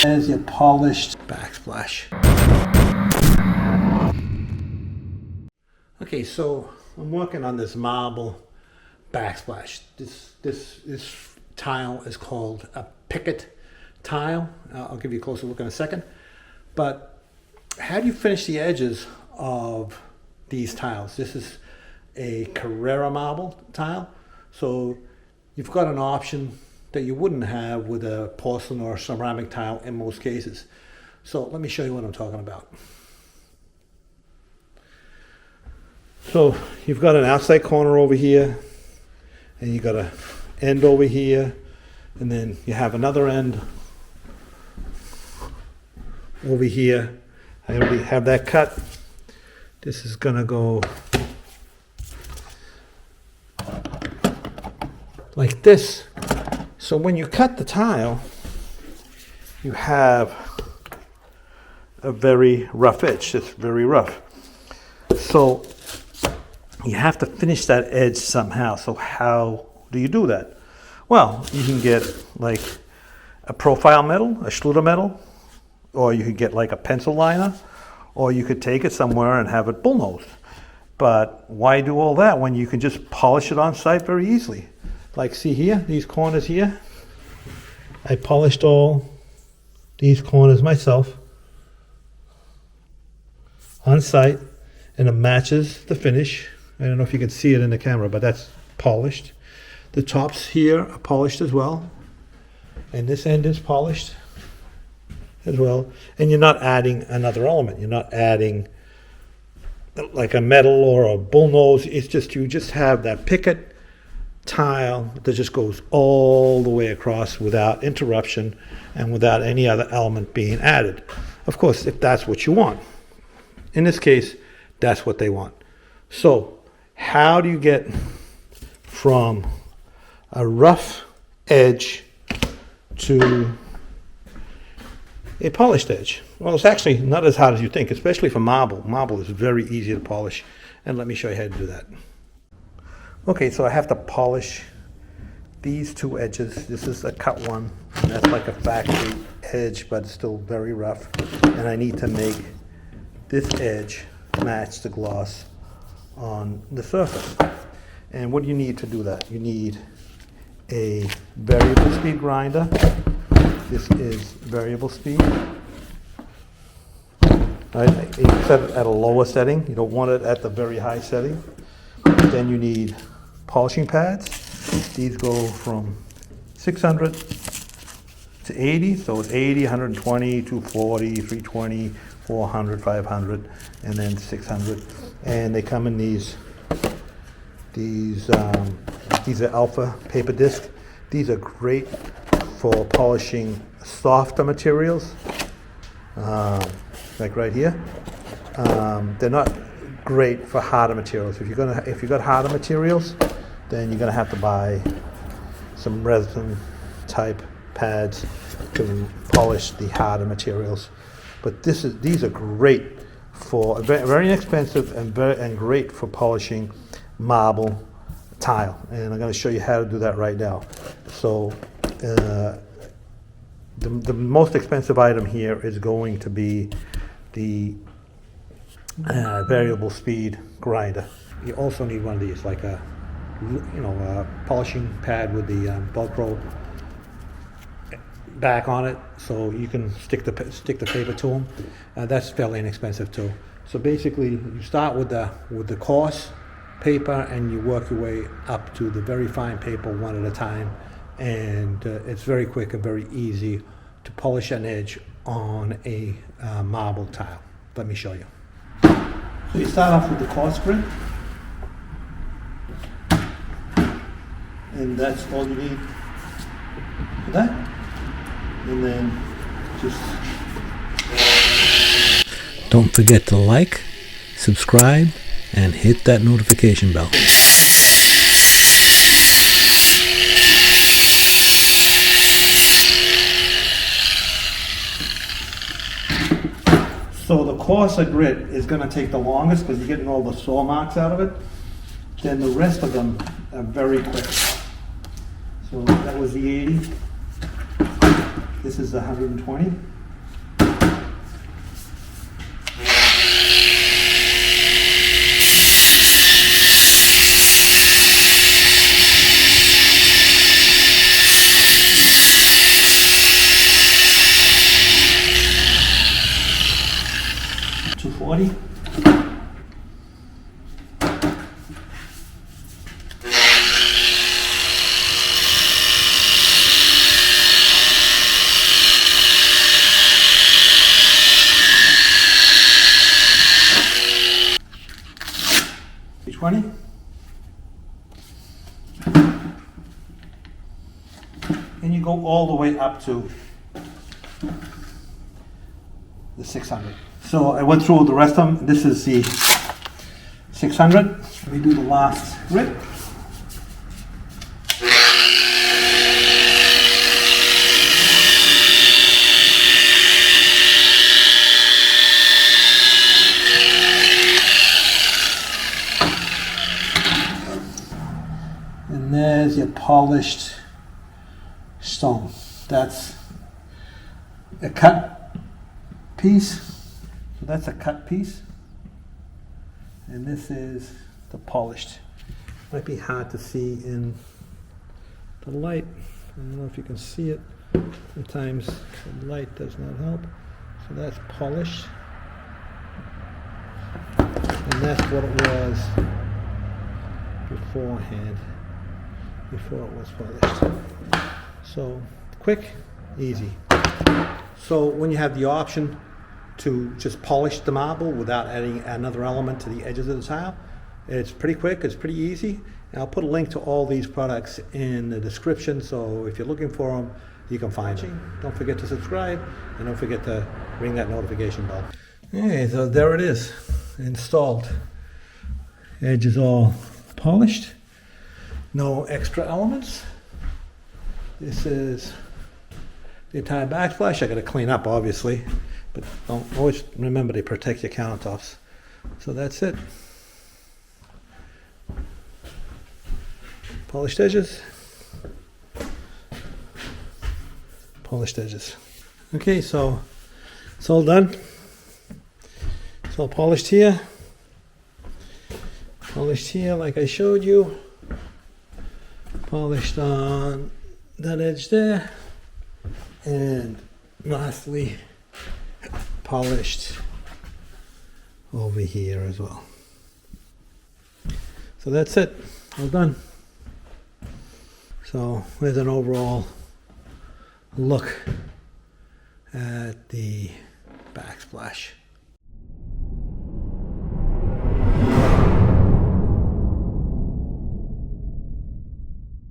There's your polished backsplash. Okay, so I'm working on this marble backsplash. This tile is called a picket tile. I'll give you a closer look in a second. But how do you finish the edges of these tiles? This is a Carrara marble tile. So you've got an option that you wouldn't have with a porcelain or ceramic tile in most cases. So let me show you what I'm talking about. So you've got an outside corner over here, and you've got an end over here, and then you have another end over here. I already have that cut. This is gonna go like this. So when you cut the tile, you have a very rough edge. It's very rough. So you have to finish that edge somehow. So how do you do that? Well, you can get like a profile metal, a Schluter metal, or you could get like a pencil liner, or you could take it somewhere and have it bullnose. But why do all that when you can just polish it on site very easily? Like see here, these corners here. I polished all these corners myself on site, and it matches the finish. I don't know if you can see it in the camera, but that's polished. The tops here are polished as well, and this end is polished as well. And you're not adding another element. You're not adding like a metal or a bullnose. It's just, you just have that picket tile that just goes all the way across without interruption and without any other element being added. Of course, if that's what you want. In this case, that's what they want. So how do you get from a rough edge to a polished edge? Well, it's actually not as hard as you think, especially for marble. Marble is very easy to polish, and let me show you how to do that. Okay, so I have to polish these two edges. This is a cut one, and that's like a factory edge, but it's still very rough. And I need to make this edge match the gloss on the surface. And what do you need to do that? You need a variable speed grinder. This is variable speed. Right? You set it at a lower setting. You don't want it at the very high setting. Then you need polishing pads. These go from 600 to 80. So it's 80, 120, 240, 320, 400, 500, and then 600. And they come in these are alpha paper disc. These are great for polishing softer materials, like right here. They're not great for harder materials. If you got harder materials, then you're gonna have to buy some resin type pads to polish the harder materials. But these are great for very inexpensive and great for polishing marble tile. And I'm going to show you how to do that right now. So the most expensive item here is going to be the variable speed grinder. You also need one of these, like a polishing pad with the Velcro back on it, so you can stick the paper to them. That's fairly inexpensive too. So basically, you start with the coarse paper and you work your way up to the very fine paper one at a time. And it's very quick and very easy to polish an edge on a marble tile. Let me show you. So you start off with the coarse grit, and that's all you need for that. And then just... Don't forget to like, subscribe, and hit that notification bell. So the coarser grit is going to take the longest because you're getting all the saw marks out of it. Then the rest of them are very quick. So that was the 80. This This is 120. $240. $20. And you go all the way up to the 600. So I went through the rest of them. This is the 600. Let me do the last rip. And there's your polished stone. That's a cut piece. So that's a cut piece. And this is the polished. Might be hard to see in the light. I don't know if you can see it. Sometimes the light does not help. So that's polished. And that's what it was beforehand, before it was polished. So quick, easy. So when you have the option to just polish the marble without adding another element to the edges of the tile, it's pretty quick, it's pretty easy. And I'll put a link to all these products in the description, so if you're looking for them, you can find them. Don't forget to subscribe, and don't forget to ring that notification bell. Okay, so there it is, installed. Edge is all polished, no extra elements. This is the entire backsplash. I got to clean up, obviously, but don't always remember to protect your countertops. So that's it. Polished edges. Polished edges. Okay, so it's all done. It's all polished here. Polished here like I showed you. Polished on that edge there. And lastly, polished over here as well. So that's it, all done. So there's an overall look at the backsplash.